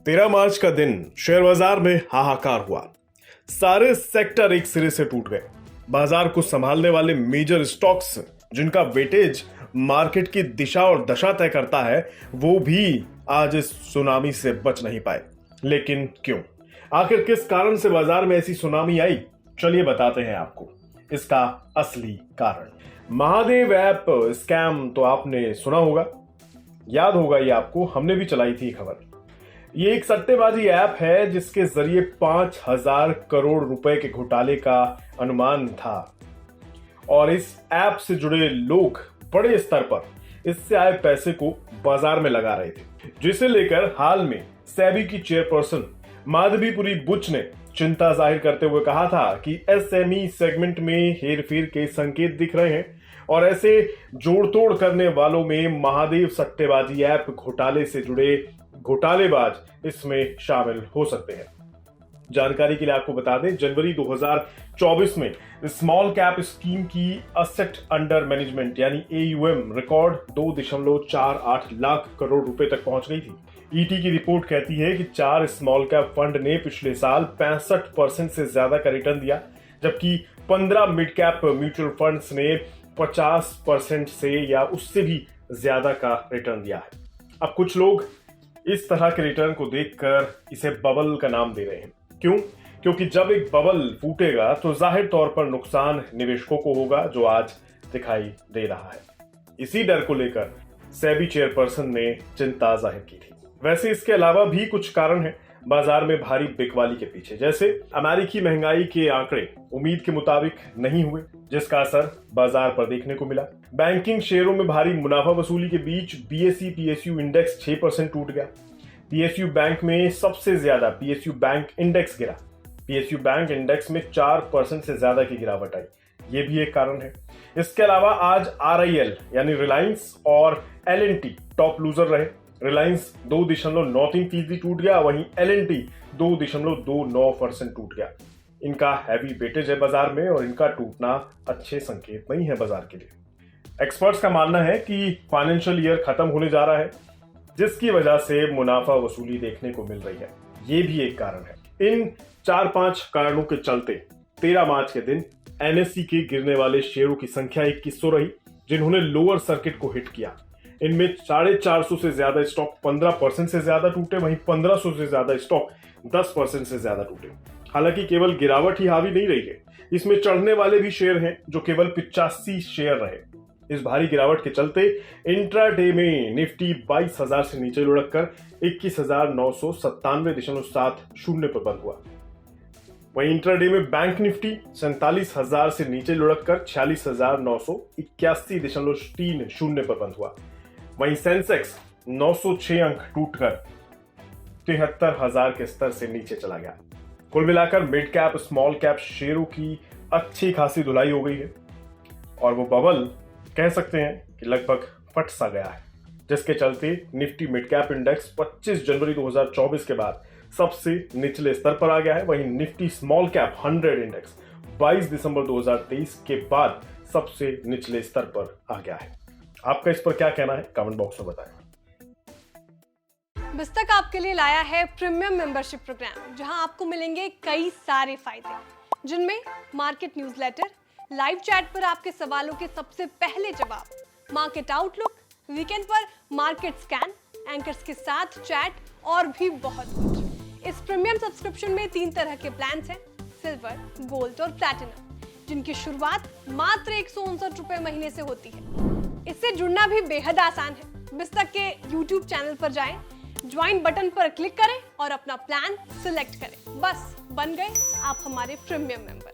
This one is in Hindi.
13 मार्च का दिन शेयर बाजार में हाहाकार हुआ। सारे सेक्टर एक सिरे से टूट गए। बाजार को संभालने वाले मेजर स्टॉक्स जिनका वेटेज मार्केट की दिशा और दशा तय करता है, वो भी आज इस सुनामी से बच नहीं पाए। लेकिन क्यों? आखिर किस कारण से बाजार में ऐसी सुनामी आई? चलिए बताते हैं आपको इसका असली कारण। महादेव ऐप स्कैम तो आपने सुना होगा, याद होगा ये आपको, हमने भी चलाई थी खबर। ये एक सट्टेबाजी ऐप है जिसके जरिए 5,000 करोड़ रुपए के घोटाले का अनुमान था और इस ऐप से जुड़े लोग बड़े स्तर पर इससे आए पैसे को बाजार में लगा रहे थे, जिसे लेकर हाल में सेबी की चेयरपर्सन माधवीपुरी बुच ने चिंता जाहिर करते हुए कहा था कि एसएमई सेगमेंट में हेरफेर के संकेत दिख रहे हैं और ऐसे जोड़तोड़ करने वालों में महादेव सट्टेबाजी ऐप घोटाले से जुड़े घोटालेबाज इसमें शामिल हो सकते हैं। जानकारी के लिए आपको बता दें, जनवरी 2024 में स्मॉल कैप स्कीम की असेट अंडर मैनेजमेंट यानी AUM रिकॉर्ड 2.48 लाख करोड़ रुपए तक पहुंच गई थी। ईटी की रिपोर्ट कहती है कि 4 स्मॉल कैप फंड ने पिछले साल 65% से ज्यादा का रिटर्न दिया, जबकि 15 मिड कैप म्यूचुअल फंड्स ने 50% से या उससे भी ज्यादा का रिटर्न दिया है। अब कुछ लोग इस तरह के रिटर्न को देखकर इसे बबल का नाम दे रहे हैं। क्यों? क्योंकि जब एक बबल फूटेगा तो जाहिर तौर पर नुकसान निवेशकों को होगा, जो आज दिखाई दे रहा है। इसी डर को लेकर सेबी चेयरपर्सन ने चिंता जाहिर की थी। वैसे इसके अलावा भी कुछ कारण हैं बाजार में भारी बिकवाली के पीछे, जैसे अमेरिकी महंगाई के आंकड़े उम्मीद के मुताबिक नहीं हुए, जिसका असर बाजार पर देखने को मिला। बैंकिंग शेयरों में भारी मुनाफा वसूली के बीच BSE PSU इंडेक्स 6% टूट गया। PSU बैंक में सबसे ज्यादा PSU बैंक इंडेक्स गिरा। PSU बैंक इंडेक्स में 4% से ज्यादा की गिरावट आई, ये भी एक कारण है। इसके अलावा आज RIL यानी रिलायंस और L&T टॉप लूजर रहे। रिलायंस 2.93% टूट गया, वहीं L&T 2.29% टूट गया। इनका हैवी वेटेज है बाजार में और इनका टूटना अच्छे संकेत नहीं है बाजार के लिए। एक्सपर्ट्स का मानना है कि फाइनेंशियल ईयर खत्म होने जा रहा है, जिसकी वजह से मुनाफा वसूली देखने को मिल रही है, ये भी एक कारण है। इन 4-5 कारणों के चलते 13 मार्च के दिन NSE के गिरने वाले शेयरों की संख्या 2100 रही, जिन्होंने लोअर सर्किट को हिट किया। इनमें 450 से ज्यादा स्टॉक 15% से ज्यादा टूटे, वहीं 1500 से ज्यादा स्टॉक 10% से ज्यादा टूटे। हालांकि केवल गिरावट ही हावी नहीं रही है, इसमें चढ़ने वाले भी शेयर हैं जो केवल 85 शेयर रहे। इस भारी गिरावट के चलते इंट्राडे में निफ्टी 22,000 से नीचे लुढ़ककर 21,997.70 पर बंद हुआ। वहीं इंट्राडे में बैंक निफ्टी 47,000 से नीचे लुढ़ककर 46,981.30 पर बंद हुआ। वहीं सेंसेक्स 906 अंक टूटकर 73,000 के स्तर से नीचे चला गया। कुल मिलाकर मिड कैप स्मॉल कैप शेयरों की अच्छी खासी धुलाई हो गई है और वो बबल कह सकते हैं कि लगभग फट सा गया है, जिसके चलते निफ्टी मिड कैप इंडेक्स 25 जनवरी 2024 के बाद सबसे निचले स्तर पर आ गया है। वहीं निफ्टी स्मॉल कैप 100 इंडेक्स 22 दिसंबर 2023 के बाद सबसे निचले स्तर पर आ गया है। आपका इस पर क्या कहना है, कमेंट बॉक्स में बताएं। बिस्तक आपके लिए लाया है प्रीमियम मेंबरशिप प्रोग्राम, जहां आपको मिलेंगे कई सारे फायदे, जिनमें मार्केट न्यूज़लेटर, लाइव चैट पर आपके सवालों के सबसे पहले जवाब, मार्केट आउटलुक, वीकेंड पर मार्केट स्कैन, एंकर्स के साथ चैट और भी बहुत कुछ। इस प्रीमियम सब्सक्रिप्शन में 3 तरह के प्लान्स हैं, सिल्वर, गोल्ड और प्लैटिनम, जिनकी शुरुआत मात्र 159 रुपए महीने से होती है। इससे जुड़ना भी बेहद आसान है। बिस्तक के YouTube चैनल पर जाएं, ज्वाइन बटन पर क्लिक करें और अपना प्लान सिलेक्ट करें। बस बन गए आप हमारे प्रीमियम मेंबर।